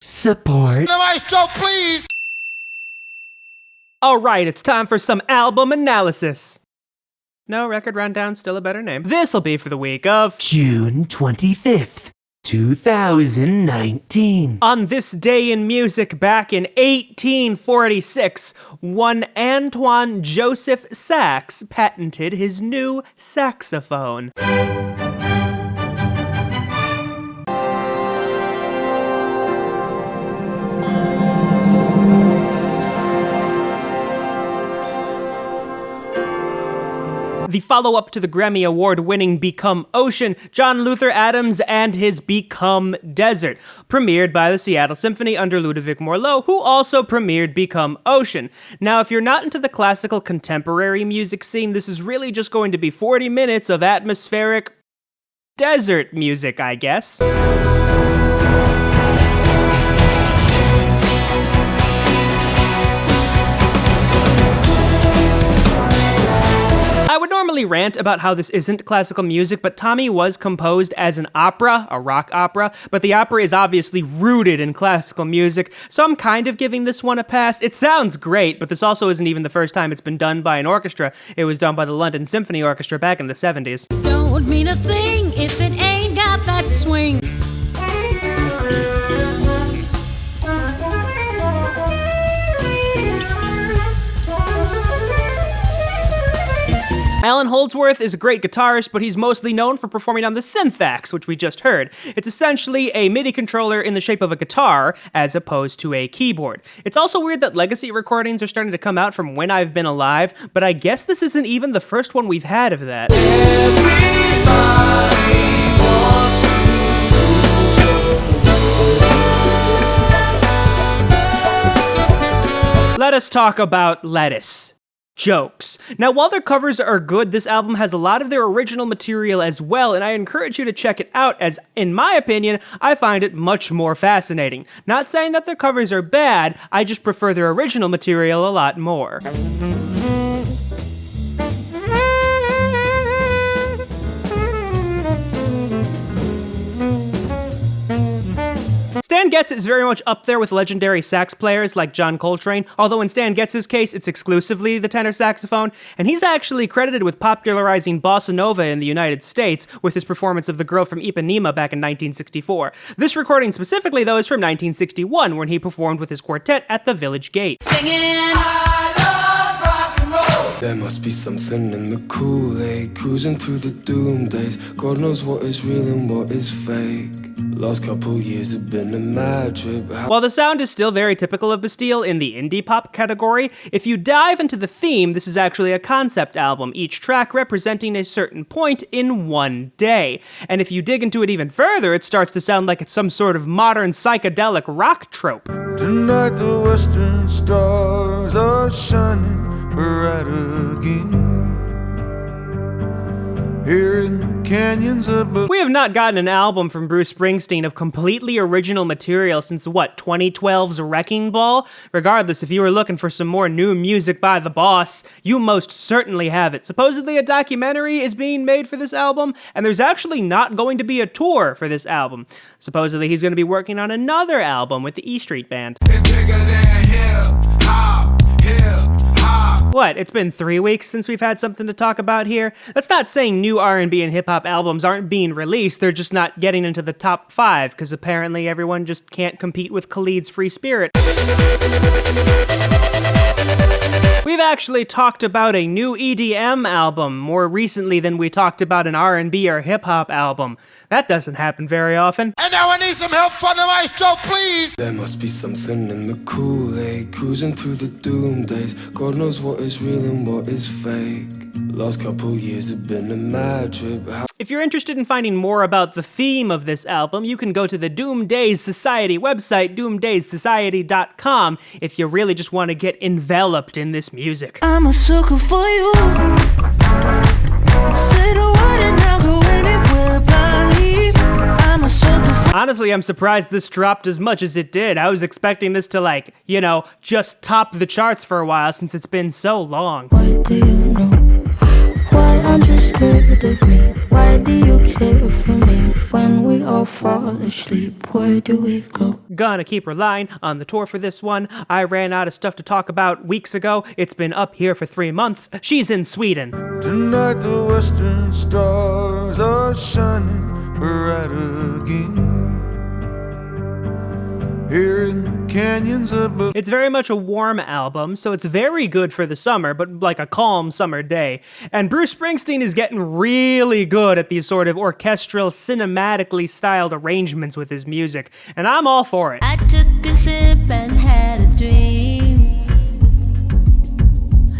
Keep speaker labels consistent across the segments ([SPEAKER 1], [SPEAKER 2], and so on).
[SPEAKER 1] support.
[SPEAKER 2] The maestro, please!
[SPEAKER 3] Alright, it's time for some album analysis. No, Record Rundown's still a better name. This'll be for the week of
[SPEAKER 1] June 25th, 2019.
[SPEAKER 3] On this day in music back in 1846, one Antoine Joseph Sax patented his new saxophone. The follow-up to the Grammy Award-winning Become Ocean, John Luther Adams and his Become Desert, premiered by the Seattle Symphony under Ludovic Morlot, who also premiered Become Ocean. Now, if you're not into the classical contemporary music scene, this is really just going to be 40 minutes of atmospheric desert music, I guess. I would normally rant about how this isn't classical music, but Tommy was composed as an opera, a rock opera, but the opera is obviously rooted in classical music, so I'm kind of giving this one a pass. It sounds great, but this also isn't even the first time it's been done by an orchestra. It was done by the London Symphony Orchestra back in the 70s.
[SPEAKER 4] Don't mean a thing if it ain't got that swing.
[SPEAKER 3] Allan Holdsworth is a great guitarist, but he's mostly known for performing on the Synthax, which we just heard. It's essentially a MIDI controller in the shape of a guitar, as opposed to a keyboard. It's also weird that legacy recordings are starting to come out from When I've Been Alive, but I guess this isn't even the first one we've had of that. Let us talk about lettuce. Jokes. Now, while their covers are good, this album has a lot of their original material as well, and I encourage you to check it out as, in my opinion, I find it much more fascinating. Not saying that their covers are bad, I just prefer their original material a lot more. Stan Getz is very much up there with legendary sax players like John Coltrane, although in Stan Getz's case, it's exclusively the tenor saxophone, and he's actually credited with popularizing bossa nova in the United States with his performance of The Girl from Ipanema back in 1964. This recording specifically, though, is from 1961, when he performed with his quartet at the Village Gate.
[SPEAKER 4] Singing.
[SPEAKER 2] I love rock and roll!
[SPEAKER 5] There must be something in the Kool-Aid, cruising through the doom days. God knows what is real and what is fake. Last couple years have been a mad trip.
[SPEAKER 3] While the sound is still very typical of Bastille in the indie pop category, if you dive into the theme, this is actually a concept album, each track representing a certain point in one day. And if you dig into it even further, it starts to sound like it's some sort of modern psychedelic rock trope.
[SPEAKER 5] Tonight the western stars are shining bright again. Here in the canyons above.
[SPEAKER 3] We have not gotten an album from Bruce Springsteen of completely original material since, 2012's Wrecking Ball? Regardless, if you were looking for some more new music by the boss, you most certainly have it. Supposedly a documentary is being made for this album, and there's actually not going to be a tour for this album. Supposedly he's going to be working on another album with the E Street Band.
[SPEAKER 2] It's bigger than hip-hop, hip-hop.
[SPEAKER 3] What, it's been 3 weeks since we've had something to talk about here? That's not saying new R&B and hip-hop albums aren't being released, they're just not getting into the top 5, because apparently everyone just can't compete with Khalid's Free Spirit. We've actually talked about a new EDM album more recently than we talked about an R&B or hip-hop album. That doesn't happen very often.
[SPEAKER 2] And now I need some help from the maestro, please!
[SPEAKER 5] There must be something in the Kool-Aid, cruising through the doom days. God knows what is real and what is fake. Last couple years have been a mad trip.
[SPEAKER 3] If you're interested in finding more about the theme of this album, you can go to the Doomdays Society website, doomdaysociety.com, if you really just want to get enveloped in this music.
[SPEAKER 6] I'm a sucker for you. Say the word and I'll go anywhere blindly. I'm a sucker for
[SPEAKER 3] Honestly, I'm surprised this dropped as much as it did. I was expecting this to, just top the charts for a while since it's been so long.
[SPEAKER 7] Why do you know? Why aren't you scared of me? Why do you care for me?
[SPEAKER 6] when we all fall asleep, where do we go?
[SPEAKER 3] Gonna keep relying on the tour for this one. I ran out of stuff to talk about weeks ago. It's been up here for 3 months. She's in Sweden.
[SPEAKER 2] Tonight the western stars are shining bright again. Here in the canyons above.
[SPEAKER 3] It's very much a warm album, so it's very good for the summer, but like a calm summer day. And Bruce Springsteen is getting really good at these sort of orchestral, cinematically styled arrangements with his music, and I'm all for it.
[SPEAKER 4] I took a sip and had a dream,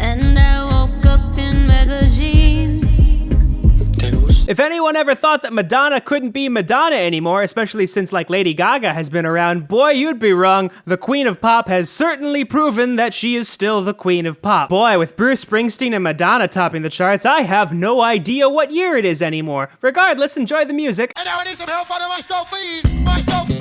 [SPEAKER 4] and I woke up in magazine.
[SPEAKER 3] If anyone ever thought that Madonna couldn't be Madonna anymore, especially since like Lady Gaga has been around, boy, you'd be wrong. The Queen of Pop has certainly proven that she is still the Queen of Pop. Boy, with Bruce Springsteen and Madonna topping the charts, I have no idea what year it is anymore. Regardless, enjoy the music.
[SPEAKER 2] And now I need some help out of my stove, please. My stove.